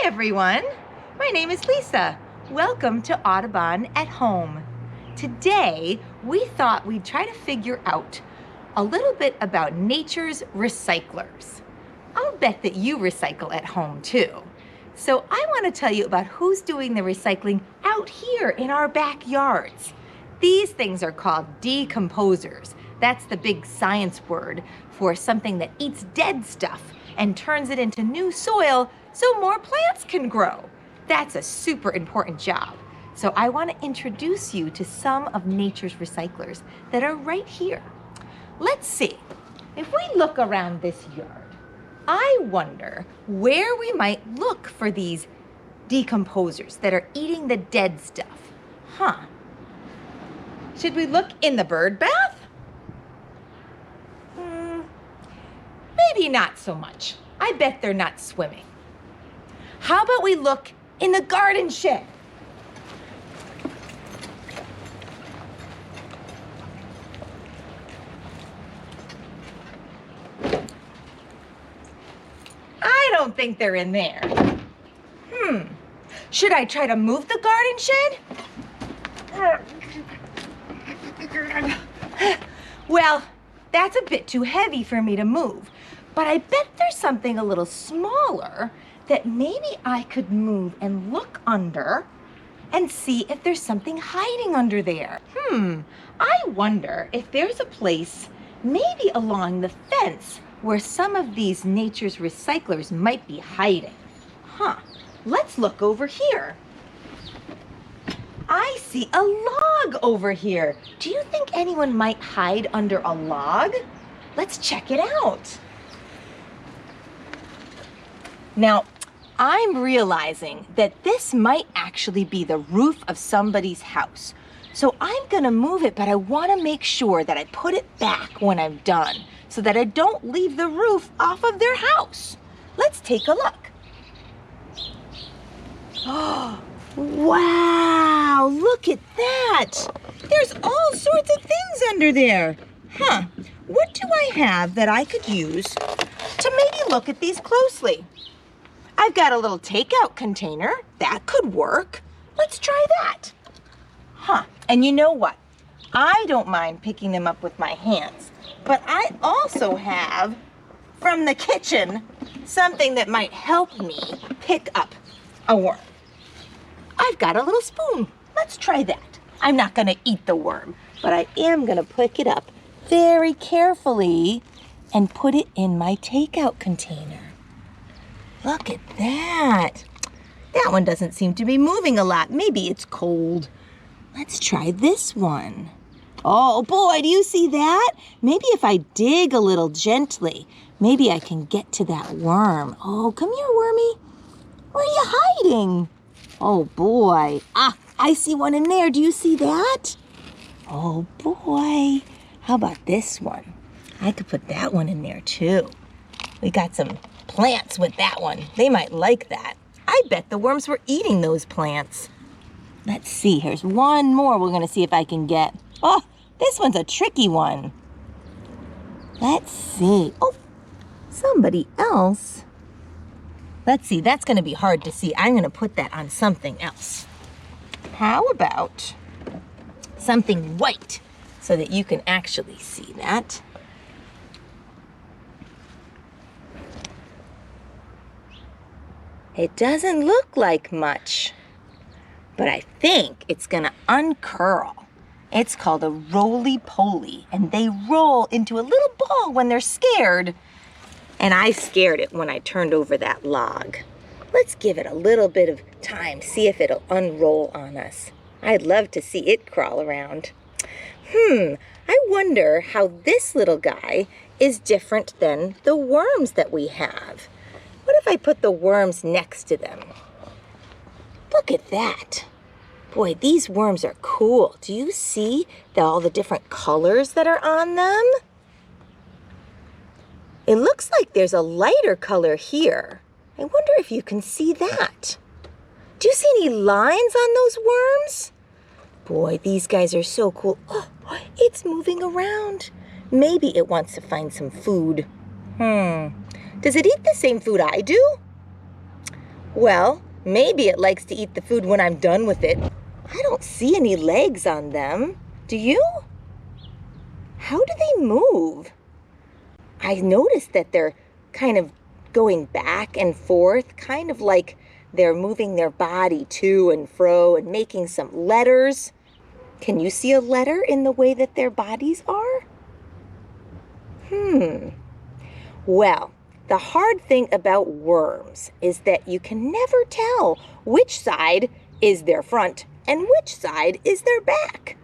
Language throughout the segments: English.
everyone. My name is Lisa. Welcome to Audubon at Home. Today, we thought we'd try to figure out a little bit about nature's recyclers. I'll bet that you recycle at home too. So I want to tell you about who's doing the recycling out here in our backyards. These things are called decomposers. That's the big science word for something that eats dead stuff and turns it into new soil so more plants can grow. That's a super important job. So I want to introduce you to some of nature's recyclers that are right here. Let's see. If we look around this yard, I wonder where we might look for these decomposers that are eating the dead stuff. Should we look in the bird bath? Maybe not so much. I bet they're not swimming. How about we look in the garden shed? I don't think they're in there. Should I try to move the garden shed? Well, that's a bit too heavy for me to move, but I bet there's something a little smaller that maybe I could move and look under and see if there's something hiding under there. I wonder if there's a place maybe along the fence where some of these nature's recyclers might be hiding. Let's look over here. I see a log over here. Do you think anyone might hide under a log? Let's check it out. Now, I'm realizing that this might actually be the roof of somebody's house. So I'm gonna move it, but I wanna make sure that I put it back when I'm done so that I don't leave the roof off of their house. Let's take a look. Oh, wow, look at that. There's all sorts of things under there. What do I have that I could use to maybe look at these closely? I've got a little takeout container. That could work. Let's try that. And you know what? I don't mind picking them up with my hands, but I also have, from the kitchen, something that might help me pick up a worm. I've got a little spoon. Let's try that. I'm not gonna eat the worm, but I am gonna pick it up very carefully and put it in my takeout container. Look at that. That one doesn't seem to be moving a lot. Maybe it's cold. Let's try this one. Oh boy, do you see that? Maybe if I dig a little gently, maybe I can get to that worm. Oh, come here, wormy. Where are you hiding? Oh boy. I see one in there. Do you see that? Oh boy. How about this one? I could put that one in there too. We got some plants with that one. They might like that. I bet the worms were eating those plants. Let's see. Here's one more we're going to see if I can get. Oh, this one's a tricky one. Let's see. Oh, somebody else. Let's see. That's going to be hard to see. I'm going to put that on something else. How about something white so that you can actually see that? It doesn't look like much, but I think it's gonna uncurl. It's called a roly-poly, and they roll into a little ball when they're scared. And I scared it when I turned over that log. Let's give it a little bit of time, see if it'll unroll on us. I'd love to see it crawl around. I wonder how this little guy is different than the worms that we have. What if I put the worms next to them? Look at that. Boy, these worms are cool. Do you see all the different colors that are on them? It looks like there's a lighter color here. I wonder if you can see that. Do you see any lines on those worms? Boy, these guys are so cool. Oh, it's moving around. Maybe it wants to find some food. Does it eat the same food I do? Well, maybe it likes to eat the food when I'm done with it. I don't see any legs on them. Do you? How do they move? I noticed that they're kind of going back and forth, kind of like they're moving their body to and fro and making some letters. Can you see a letter in the way that their bodies are? Well, the hard thing about worms is that you can never tell which side is their front and which side is their back.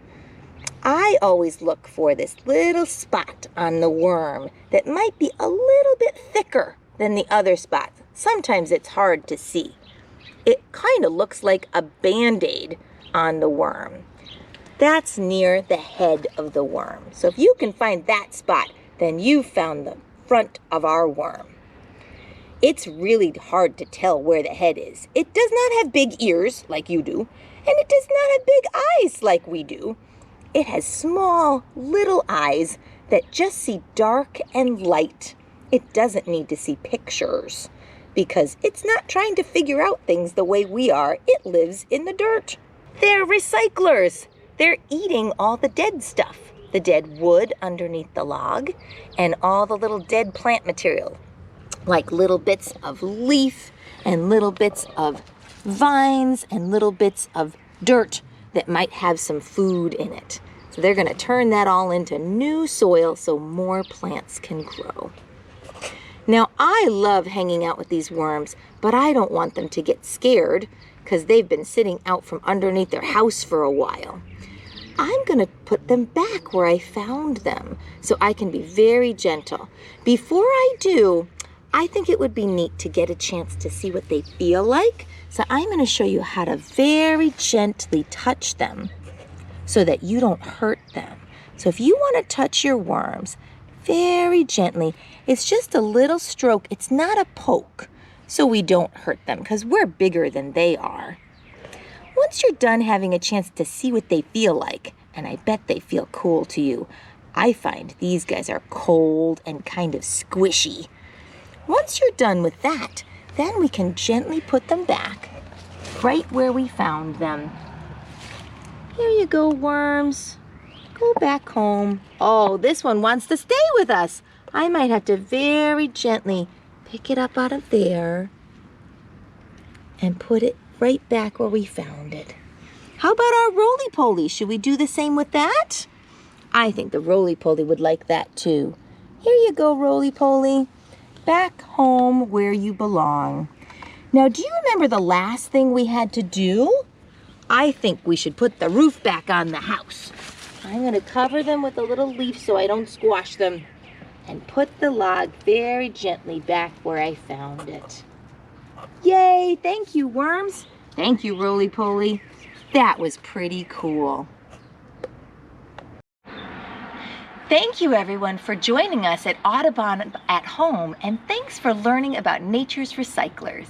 I always look for this little spot on the worm that might be a little bit thicker than the other spot. Sometimes it's hard to see. It kind of looks like a Band-Aid on the worm. That's near the head of the worm. So if you can find that spot, then you've found the front of our worm. It's really hard to tell where the head is. It does not have big ears like you do, and it does not have big eyes like we do. It has small, little eyes that just see dark and light. It doesn't need to see pictures because it's not trying to figure out things the way we are. It lives in the dirt. They're recyclers. They're eating all the dead stuff, the dead wood underneath the log, and all the little dead plant material, like little bits of leaf and little bits of vines and little bits of dirt that might have some food in it. So they're going to turn that all into new soil so more plants can grow. Now, I love hanging out with these worms, but I don't want them to get scared because they've been sitting out from underneath their house for a while. I'm going to put them back where I found them so I can be very gentle. Before I do, I think it would be neat to get a chance to see what they feel like. So I'm going to show you how to very gently touch them so that you don't hurt them. So if you want to touch your worms very gently, it's just a little stroke. It's not a poke, so we don't hurt them because we're bigger than they are. Once you're done having a chance to see what they feel like, and I bet they feel cool to you, I find these guys are cold and kind of squishy. Once you're done with that, then we can gently put them back right where we found them. Here you go, worms. Go back home. Oh, this one wants to stay with us. I might have to very gently pick it up out of there and put it right back where we found it. How about our roly-poly? Should we do the same with that? I think the roly-poly would like that too. Here you go, roly-poly. Back home where you belong. Now, do you remember the last thing we had to do? I think we should put the roof back on the house. I'm going to cover them with a little leaf so I don't squash them and put the log very gently back where I found it. Yay! Thank you, worms. Thank you, roly-poly. That was pretty cool. Thank you, everyone, for joining us at Audubon at Home, and thanks for learning about nature's recyclers.